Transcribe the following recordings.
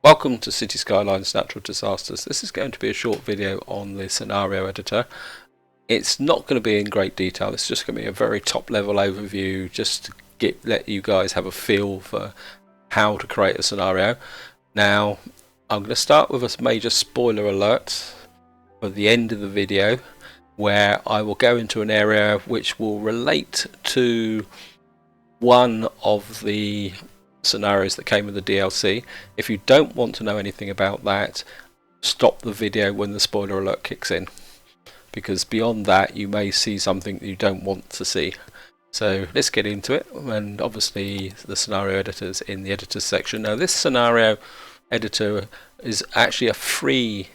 Welcome to Cities Skylines Natural Disasters. This is going to be a short video on the scenario editor. It's not going to be in great detail, it's just going to be a very top level overview just to let you guys have a feel for how to create a scenario. Now I'm going to start with a major spoiler alert for the end of the video, where I will go into an area which will relate to one of the scenarios that came with the DLC. If you don't want to know anything about that, stop the video when the spoiler alert kicks in, because beyond that you may see something that you don't want to see. So let's get into it, and obviously the scenario editor's in the editors section. Now this scenario editor is actually a free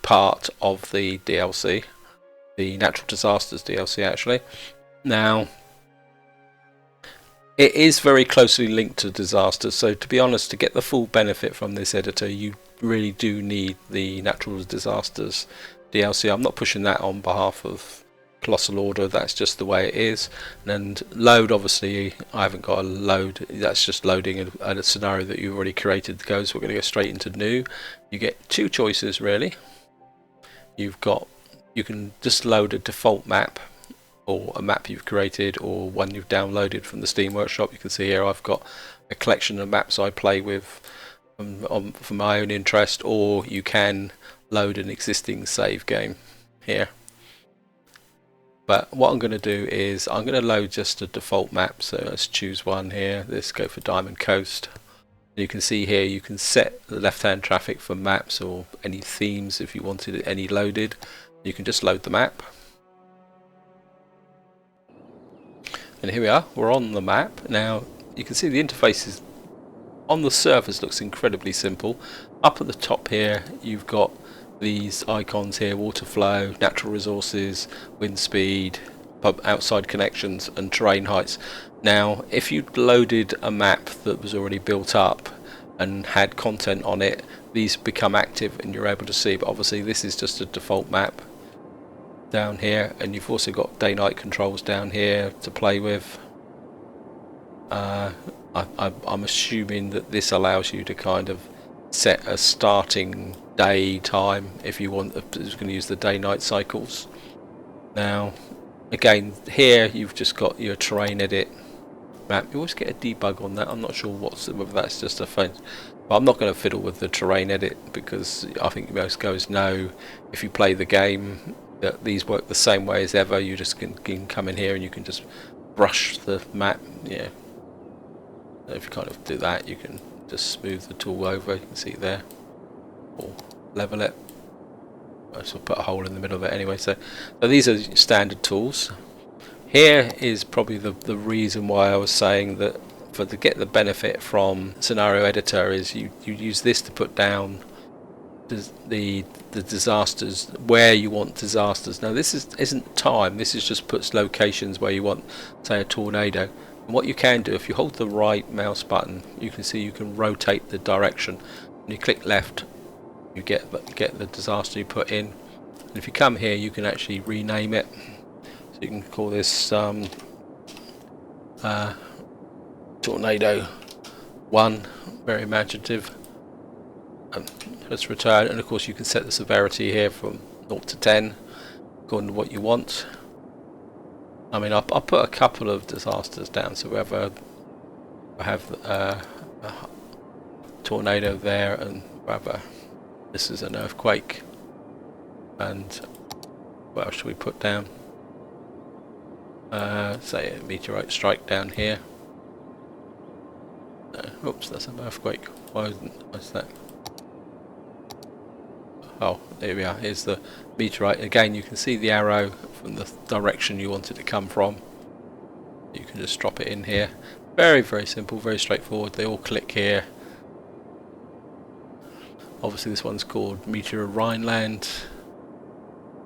part of the DLC, the Natural Disasters DLC actually. Now it is very closely linked to disasters, so to be honest, to get the full benefit from this editor you really do need the Natural Disasters DLC. I'm not pushing that on behalf of Colossal Order, that's just the way it is. And load, obviously I haven't got a load, that's just loading a scenario that you've already created to go, so we're going to go straight into new. You get two choices really. You can just load a default map, or a map you've created, or one you've downloaded from the Steam Workshop. You can see here I've got a collection of maps I play with for my own interest, or you can load an existing save game here. But what I'm going to do is I'm going to load just a default map, so let's choose one here. Let's go for Diamond Coast. You can see here you can set the left hand traffic for maps or any themes if you wanted any loaded. You can just load the map. And here we are, we're on the map. Now you can see the interface is on the surface looks incredibly simple. Up at the top here you've got these icons here: water flow, natural resources, wind speed, outside connections and terrain heights. Now if you'd loaded a map that was already built up and had content on it, these become active and you're able to see, but obviously this is just a default map down here, and you've also got day-night controls down here to play with. I'm assuming that this allows you to kind of set a starting day time if you want. It's going to use the day-night cycles. Now again here you've just got your terrain edit map. You always get a debug on that. I'm not sure whether that's just a phone, but I'm not going to fiddle with the terrain edit, because I think most guys know if you play the game that these work the same way as ever. You just can come in here and you can just brush the map. Yeah, if you kind of do that, you can just smooth the tool over. You can see it there, or level it. I just put a hole in the middle of it anyway. So these are standard tools. Here is probably the reason why I was saying that to get the benefit from scenario editor is you use this to put down the disasters where you want disasters. Now this isn't time, this is just puts locations where you want, say, a tornado. And what you can do, if you hold the right mouse button, you can see you can rotate the direction. When you click left, you get the disaster you put in. And if you come here, you can actually rename it. So you can call this tornado 1, very imaginative. Let's return, and of course you can set the severity here from 0 to 10 according to what you want. I mean, I'll put a couple of disasters down, so whether I have a tornado there, and whether this is an earthquake, and what else should we put down? Say a meteorite strike down here. Oops, that's an earthquake. What's that? Oh, there we are. Here's the meteorite. Again, you can see the arrow from the direction you want it to come from. You can just drop it in here. Very, very simple, very straightforward. They all click here. Obviously, this one's called Meteor Rhineland.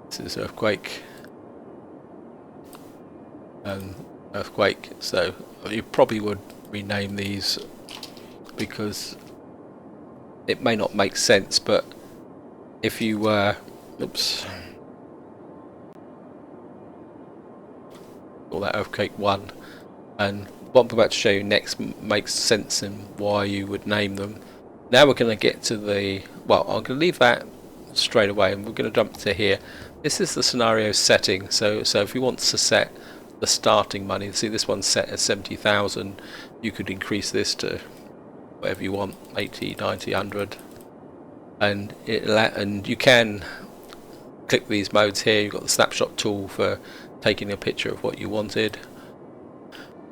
This is earthquake and earthquake. So you probably would rename these, because it may not make sense, but if you oops, call that earthquake 1, and what I'm about to show you next makes sense in why you would name them. Now we're going to get to the, well, I'm going to leave that straight away and we're going to jump to here. This is the scenario setting. So if you want to set the starting money, see this one's set at 70,000, you could increase this to whatever you want, 80, 90, 100, and you can click these modes here. You've got the snapshot tool for taking a picture of what you wanted.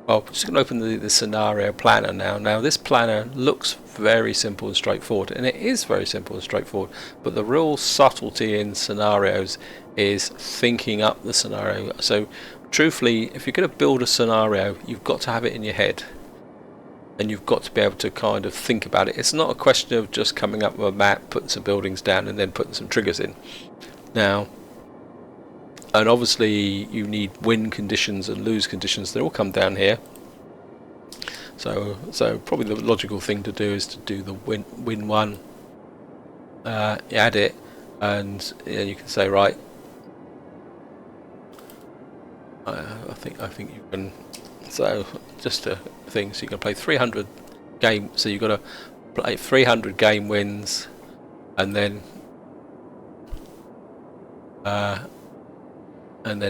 Well, I'm just going to open the scenario planner now. Now this planner looks very simple and straightforward, and it is very simple and straightforward, but the real subtlety in scenarios is thinking up the scenario. So truthfully, if you're going to build a scenario, you've got to have it in your head, and you've got to be able to kind of think about it. It's not a question of just coming up with a map, putting some buildings down and then putting some triggers in. Now, and obviously you need win conditions and lose conditions. They all come down here. So probably the logical thing to do is to do the win one, add it, and you can say, right, I think you can. So just a thing. So you can play 300 game. So you've got to play 300 game wins, and then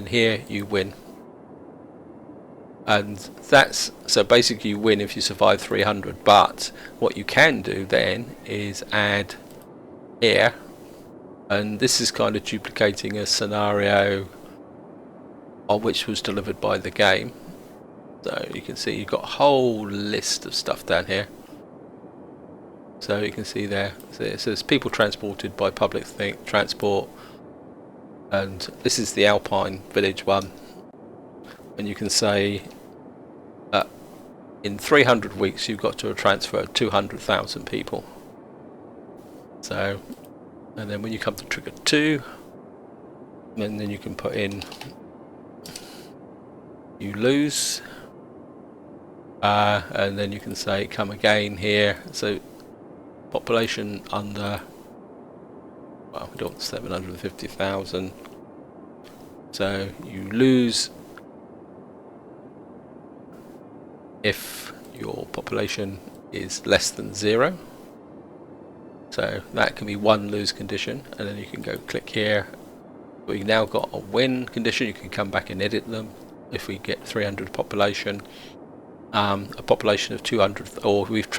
here you win. And that's, so basically you win if you survive 300, but what you can do then is add here, and this is kind of duplicating a scenario which was delivered by the game. So you can see you've got a whole list of stuff down here. So you can see there, so it says people transported by public transport, and this is the Alpine Village one, and you can say in 300 weeks you've got to transfer 200,000 people. So, and then when you come to trigger 2, and then you can put in you lose, and then you can say come again here. So population under, well, we don't want 750,000, so you lose if your population is less than 0. So that can be one lose condition, and then you can go click here. We've now got a win condition. You can come back and edit them. If we get 300 population, a population of 200, or we've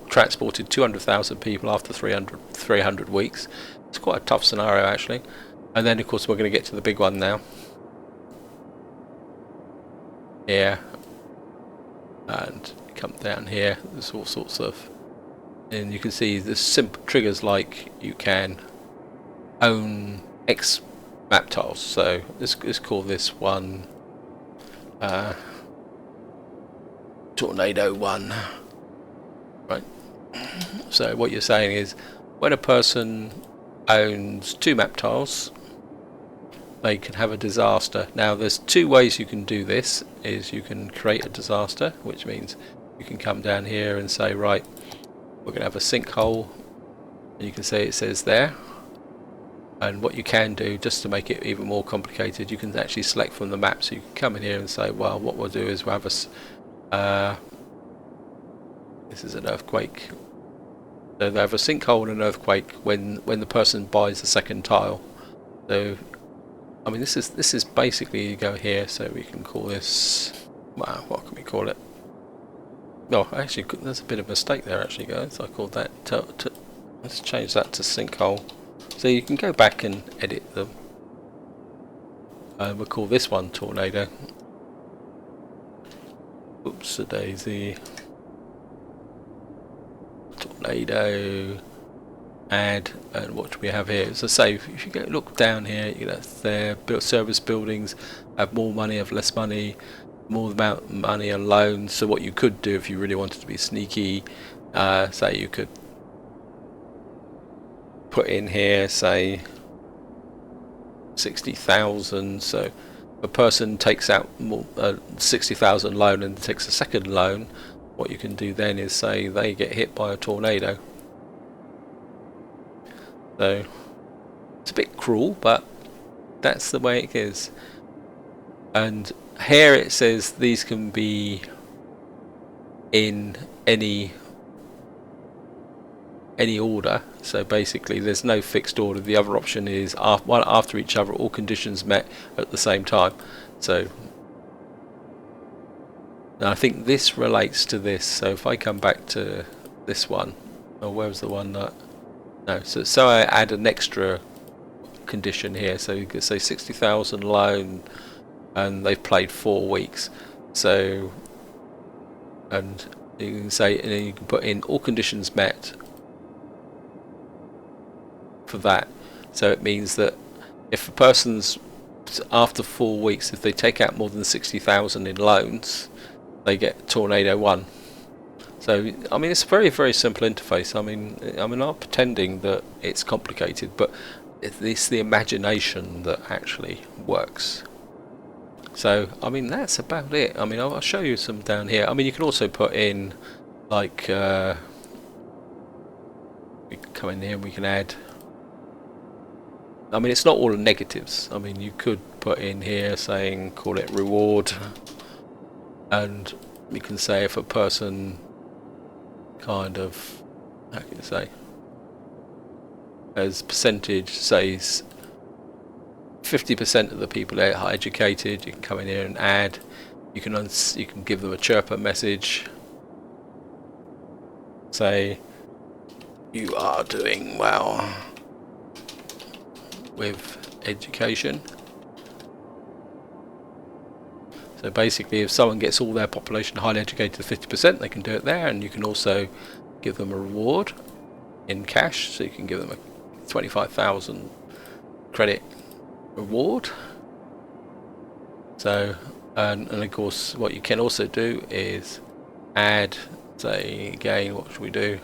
transported 200,000 people after 300 weeks. It's quite a tough scenario actually. And then of course we're going to get to the big one now. Here, and come down here. There's all sorts of, and you can see there's simple triggers like you can own X map tiles. So let's call this one Tornado 1. Right. So what you're saying is when a person owns 2 map tiles, they can have a disaster. Now there's 2 ways you can do this. Is you can create a disaster, which means you can come down here and say, right, we're going to have a sinkhole, and you can see it says there. And what you can do, just to make it even more complicated, you can actually select from the map. So you can come in here and say, well, what we'll do is we'll have this is an earthquake. So they have a sinkhole and an earthquake when the person buys the second tile. So I mean, this is basically, you go here, so we can call this, wow, what can we call it? No, actually, there's a bit of a mistake there, actually, guys. I called that, let's change that to sinkhole. So you can go back and edit them. We'll call this one Tornado. Oops, a daisy. Tornado. Add, and what do we have here? So say if you go look down here, you know, there build service buildings have more money, have less money, more amount money on loans. So what you could do if you really wanted to be sneaky, say you could put in here, say 60,000. So a person takes out 60,000 loan and takes a second loan. What you can do then is say they get hit by a tornado. So it's a bit cruel, but that's the way it is. And here it says these can be in any any order. So basically there's no fixed order. The other option is one after each other, all conditions met at the same time. So now I think this relates to this. So if I come back to this one, oh, where was the one that, no, so I add an extra condition here. So you could say 60,000 loan, and they've played 4 weeks. So, and you can say, and then you can put in all conditions met for that. So it means that if a person's after 4 weeks, if they take out more than 60,000 in loans, they get Tornado 1. So I mean, it's a very, very simple interface. I mean, I'm not pretending that it's complicated, but it's the imagination that actually works. So I mean, that's about it. I mean, I'll show you some down here. I mean, you can also put in like we can come in here and we can add. I mean, it's not all the negatives. I mean, you could put in here saying, call it reward, and you can say if a person kind of, how can you say, as percentage says 50% of the people are high educated, you can come in here and add. You can give them a chirper message. Say, you are doing well with education. So basically, if someone gets all their population highly educated to 50%, they can do it there, and you can also give them a reward in cash. So you can give them a 25,000 credit reward. So, and of course, what you can also do is add, say again, what should we do?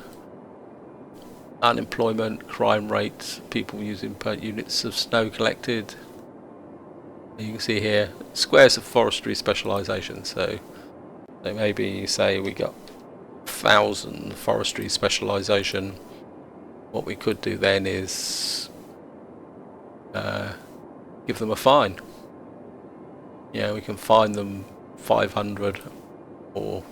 Unemployment, crime rates, people using per units of snow collected. You can see here squares of forestry specialisation. So maybe you say we got 1,000 forestry specialisation. What we could do then is give them a fine. Yeah, we can fine them 500, or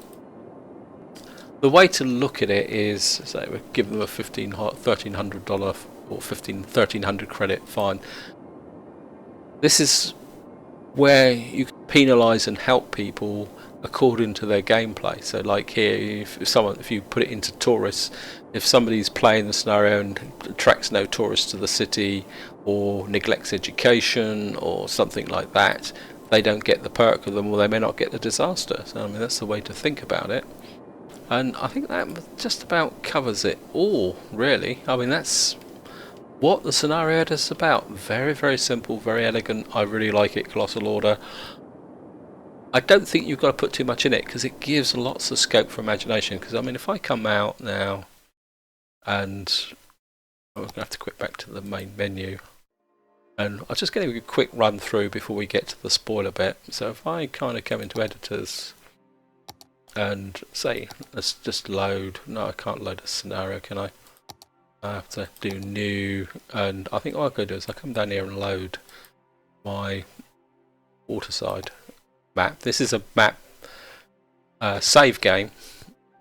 the way to look at it is, say we give them a $1,300 or 1,300 credit fine. This is where you can penalise and help people according to their gameplay. So like here, if you put it into tourists, if somebody's playing the scenario and attracts no tourists to the city, or neglects education or something like that, they don't get the perk of them, or they may not get the disaster. So I mean, that's the way to think about it. And I think that just about covers it all, really. I mean, that's what the scenario editor is about. Very, very simple, very elegant. I really like it, Colossal Order. I don't think you've got to put too much in it, because it gives lots of scope for imagination. Because I mean, if I come out now, and I'm going to have to quit back to the main menu, and I'll just give you a quick run through before we get to the spoiler bit. So if I kind of come into editors and say, let's just load. No, I can't load a scenario, can I? I have to do new, and I think what I'll go do is I'll come down here and load my waterside map. This is a map save game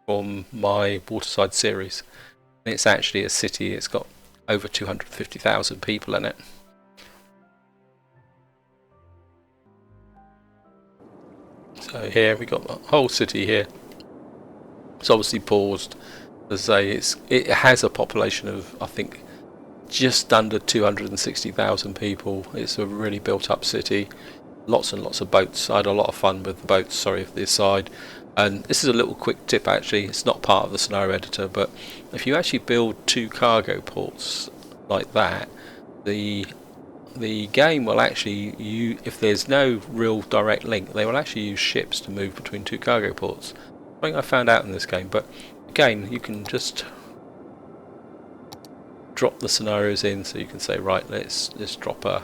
from my waterside series. It's actually a city. It's got over 250,000 people in it. So here we got the whole city here. It's obviously paused. As I say, it has a population of, I think, just under 260,000 people. It's a really built up city. Lots and lots of boats. I had a lot of fun with the boats, sorry for the aside. And this is a little quick tip actually, it's not part of the scenario editor, but if you actually build 2 cargo ports like that, the game will actually, if there's no real direct link, they will actually use ships to move between 2 cargo ports. Something I found out in this game, but again, you can just drop the scenarios in, so you can say, right, let's drop a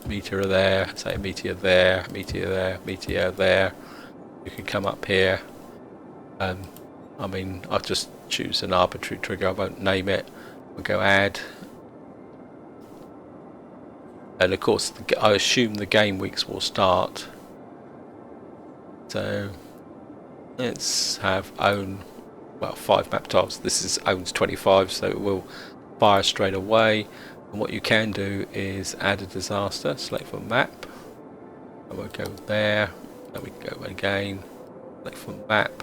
meteor there, say a meteor there, meteor there, meteor there. You can come up here, and I mean, I'll just choose an arbitrary trigger, I won't name it. We'll go add, and of course I assume the game weeks will start. So let's have own well, 5 map tiles. This is owns 25, so it will fire straight away. And what you can do is add a disaster, select from map, and we'll go there, and we can go again, select from map.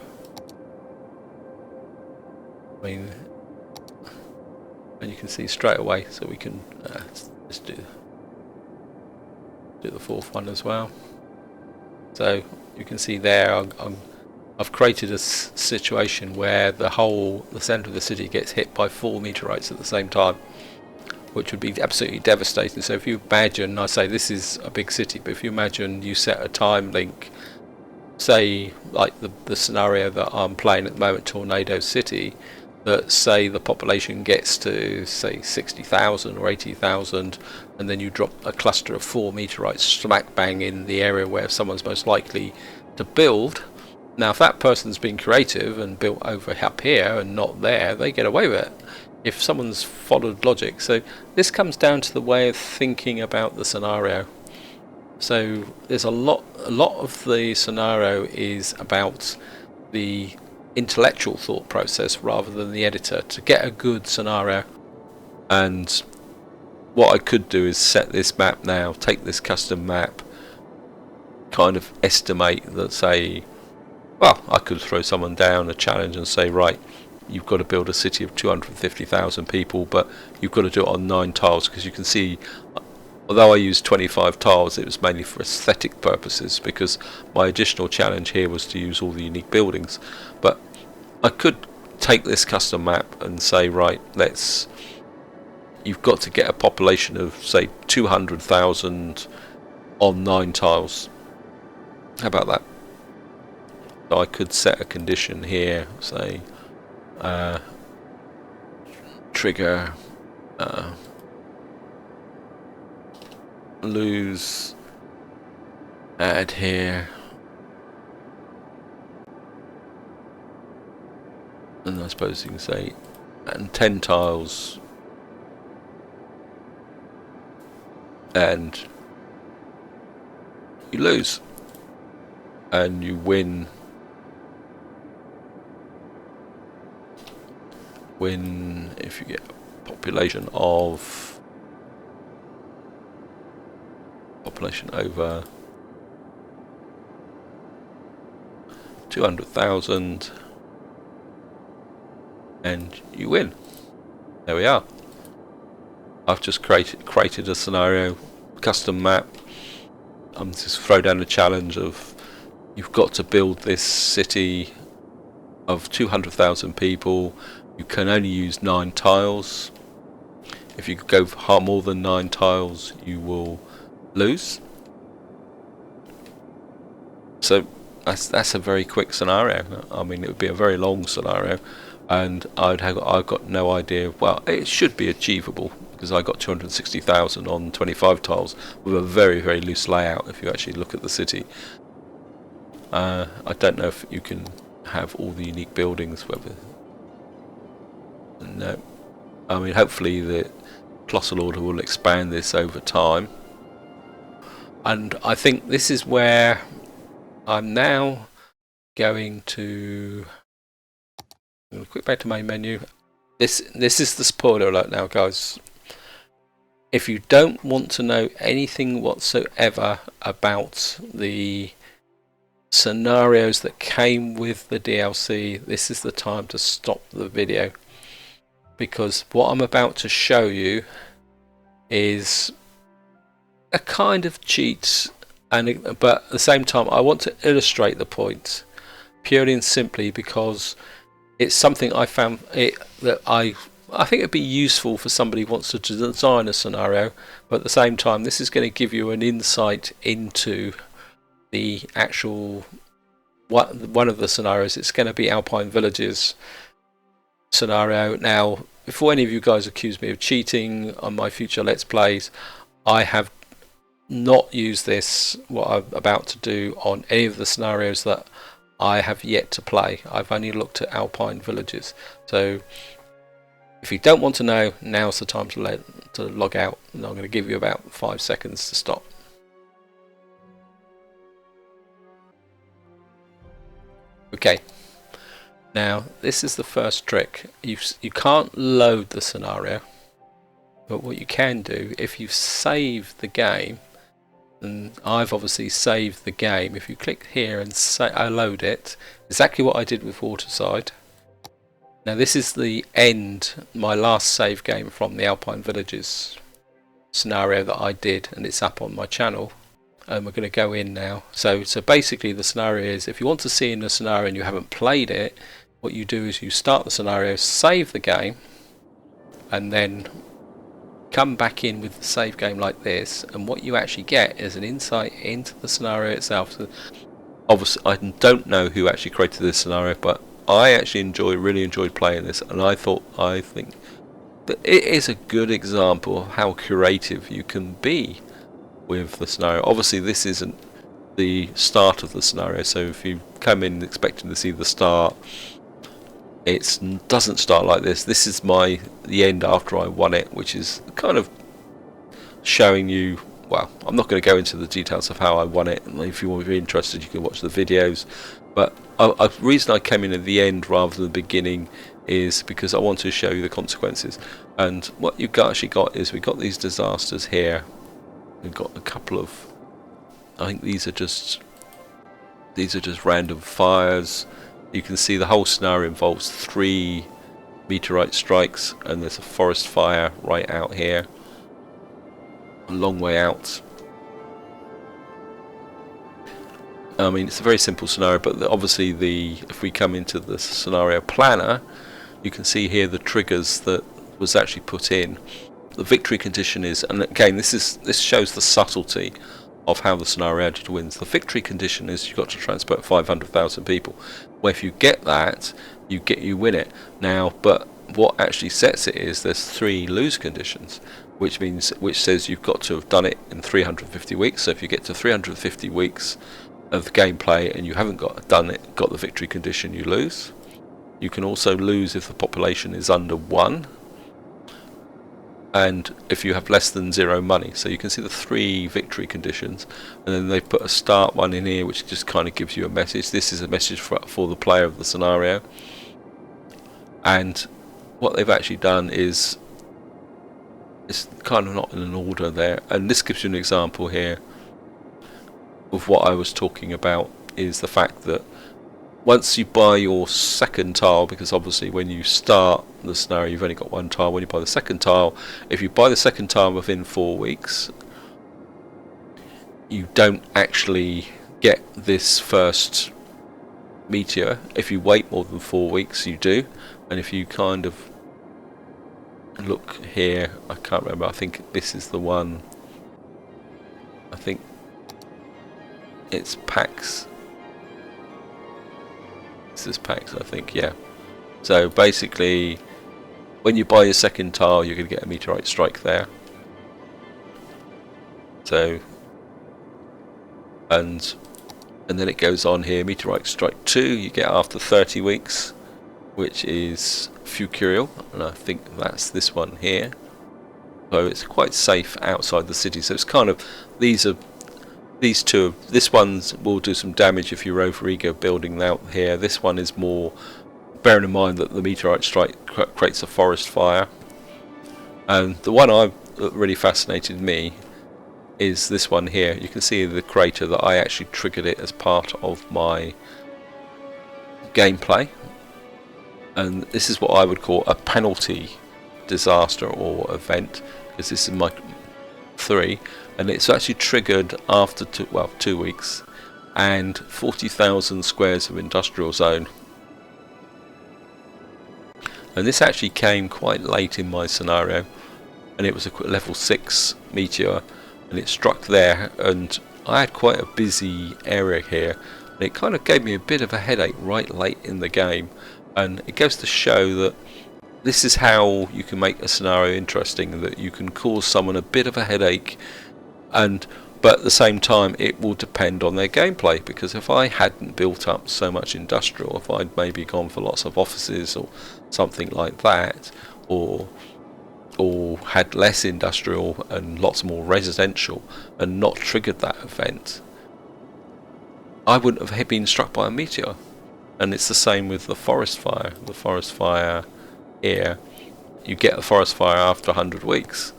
I mean, and you can see straight away, so we can just do the 4th one as well. So you can see there, I've created a situation where the centre of the city gets hit by 4 meteorites at the same time, which would be absolutely devastating. So if you imagine, I say this is a big city, but if you imagine you set a time link, say like the scenario that I'm playing at the moment, Tornado City, that say the population gets to say 60,000 or 80,000, and then you drop a cluster of 4 meteorites smack bang in the area where someone's most likely to build. Now if that person's been creative and built over up here and not there, they get away with it if someone's followed logic. So this comes down to the way of thinking about the scenario. So there's a lot of the scenario is about the intellectual thought process rather than the editor to get a good scenario. And what I could do is set this map now, take this custom map, kind of estimate that, say, well, I could throw someone down a challenge and say, right, you've got to build a city of 250,000 people, but you've got to do it on 9 tiles, because you can see, although I used 25 tiles, it was mainly for aesthetic purposes, because my additional challenge here was to use all the unique buildings. But I could take this custom map and say, right, you've got to get a population of, say, 200,000 on 9 tiles. How about that? So I could set a condition here, say, trigger lose, add here, and I suppose you can say, and 10 tiles, and you lose, and you win if you get a population over 200,000, and you win. There we are. I've just created a scenario, custom map. I'm just throw down a challenge of, you've got to build this city of 200,000 people. You can only use 9 tiles. If you go for more than 9 tiles, you will lose. So that's a very quick scenario. I mean, it would be a very long scenario, and I've got no idea. Well, it should be achievable, because I got 260,000 on 25 tiles with a very, very loose layout. If you actually look at the city, I don't know if you can have all the unique buildings. Whether no, I mean, hopefully the Colossal Order will expand this over time, and I think this is where I'm now going to click back to main menu. This is the spoiler alert now, guys. If you don't want to know anything whatsoever about the scenarios that came with the DLC, this is the time to stop the video, because what I'm about to show you is a kind of cheat, but at the same time I want to illustrate the point purely and simply because it's something I found that I think it'd be useful for somebody who wants to design a scenario, but at the same time this is going to give you an insight into the actual one of the scenarios. It's going to be Alpine Villages scenario. Now, before any of you guys accuse me of cheating on my future Let's Plays, I have not used this, what I'm about to do, on any of the scenarios that I have yet to play. I've only looked at Alpine Villages. So if you don't want to know, now's the time to log out, and I'm going to give you about 5 seconds to stop. Okay, Now this is the first trick. You can't load the scenario, but what you can do, if you save the game, and I've obviously saved the game, if you click here and say I load it, exactly what I did with Waterside. Now this is the end, my last save game from the Alpine Villages scenario that I did, and it's up on my channel. And we're going to go in now. So basically the scenario is, if you want to see in the scenario and you haven't played it, what you do is you start the scenario, save the game, and then come back in with the save game like this, and what you actually get is an insight into the scenario itself. So obviously I don't know who actually created this scenario, but I actually really enjoyed playing this, and I think that it is a good example of how creative you can be with the scenario. Obviously this isn't the start of the scenario, so if you come in expecting to see the start, it doesn't start like this. This is the end after I won it, which is kind of showing you, well, I'm not going to go into the details of how I won it, and if you want to be interested you can watch the videos, but the reason I came in at the end rather than the beginning is because I want to show you the consequences. And what you've actually got is, we've got these disasters here. We've got a couple of, I think these are just random fires. You can see the whole scenario involves 3 meteorite strikes, and there's a forest fire right out here, a long way out. I mean, it's a very simple scenario, but obviously if we come into the scenario planner, you can see here the triggers that was actually put in. The victory condition is, and again this shows the subtlety of how the scenario actually wins. The victory condition is you've got to transport 500,000 people. Where if you get that, you win it. Now, but what actually sets it is there's 3 lose conditions, which says you've got to have done it in 350 weeks. So if you get to 350 weeks of gameplay and you haven't got the victory condition, you lose. You can also lose if the population is under 1. And if you have less than 0 money. So you can see the 3 victory conditions, and then they've put a start one in here which just kind of gives you a message. This is a message for the player of the scenario, and what they've actually done is, it's kind of not in an order there, and this gives you an example here of what I was talking about, is the fact that once you buy your second tile, because obviously when you start the scenario you've only got 1 tile, when you buy the second tile, if you buy the second tile within 4 weeks, you don't actually get this first meteor. If you wait more than 4 weeks, you do. And if you kind of look here, I can't remember, I think this is the one, I think it's packs. This is packs, I think, yeah. So basically, when you buy your second tile, you're going to get a meteorite strike there. So, and then it goes on here. Meteorite strike 2, you get after 30 weeks, which is Fucurial, and I think that's this one here. So it's quite safe outside the city. So it's kind of these two, this one will do some damage if you're over eager building out here. This one is more, bearing in mind that the meteorite strike creates a forest fire. And the one that really fascinated me is this one here. You can see the crater that I actually triggered it as part of my gameplay. And this is what I would call a penalty disaster or event, because this is my 3. And it's actually triggered after 2 weeks, and 40,000 squares of industrial zone. And this actually came quite late in my scenario, and it was a level 6 meteor, and it struck there, and I had quite a busy area here, and it kind of gave me a bit of a headache right late in the game. And it goes to show that this is how you can make a scenario interesting, that you can cause someone a bit of a headache, but at the same time it will depend on their gameplay, because if I hadn't built up so much industrial, if I'd maybe gone for lots of offices or something like that, or had less industrial and lots more residential and not triggered that event, I wouldn't have been struck by a meteor. And it's the same with the forest fire. The forest fire here, you get a forest fire after 100 weeks.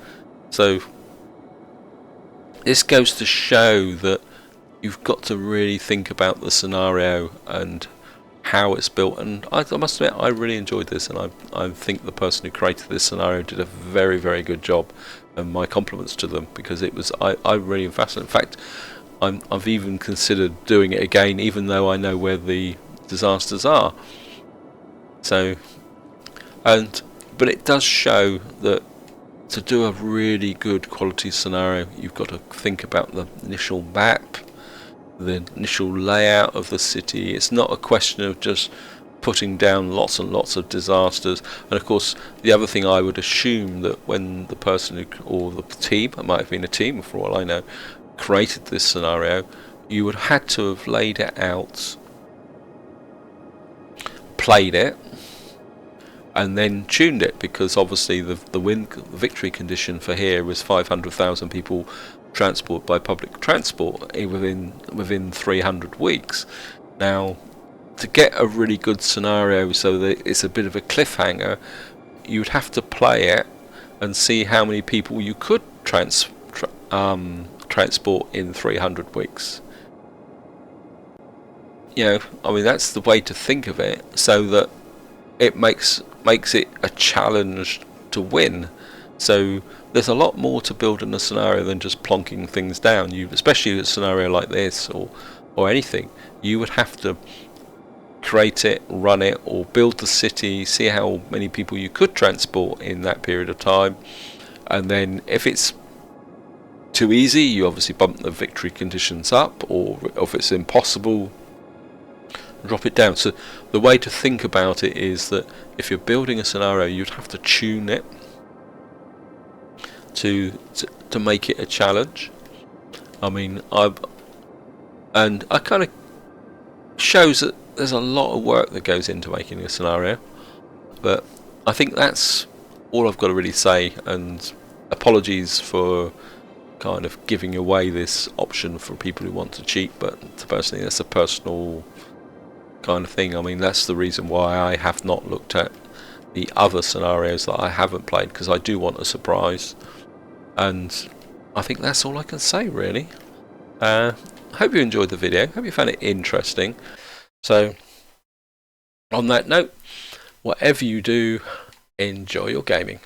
So this goes to show that you've got to really think about the scenario and how it's built. And I must admit, I really enjoyed this, and I think the person who created this scenario did a very, very good job. And my compliments to them, because it was I really fascinated. In fact, I've even considered doing it again, even though I know where the disasters are. So, but it does show that to do a really good quality scenario, you've got to think about the initial map, the initial layout of the city. It's not a question of just putting down lots and lots of disasters. And of course, the other thing, I would assume that when the person who, or the team, it might have been a team for all I know, created this scenario, you would have had to have laid it out, played it, and then tuned it, because obviously the victory condition for here was 500,000 people transport by public transport within 300 weeks. Now, to get a really good scenario so that it's a bit of a cliffhanger, you'd have to play it and see how many people you could transport in 300 weeks. You know, I mean, that's the way to think of it, so that it makes it a challenge to win. So there's a lot more to building a scenario than just plonking things down. Especially a scenario like this, or anything, you would have to create it, run it, or build the city, see how many people you could transport in that period of time, and then if it's too easy, you obviously bump the victory conditions up, or if it's impossible, drop it down. So the way to think about it is that if you're building a scenario, you'd have to tune it to make it a challenge. I mean, I kind of shows that there's a lot of work that goes into making a scenario, but I think that's all I've got to really say. And apologies for kind of giving away this option for people who want to cheat, but personally, that's a personal kind of thing. I mean, that's the reason why I have not looked at the other scenarios that I haven't played, because I do want a surprise. And I think that's all I can say, really. I hope you enjoyed the video. Hope you found it interesting. So, on that note, whatever you do, enjoy your gaming.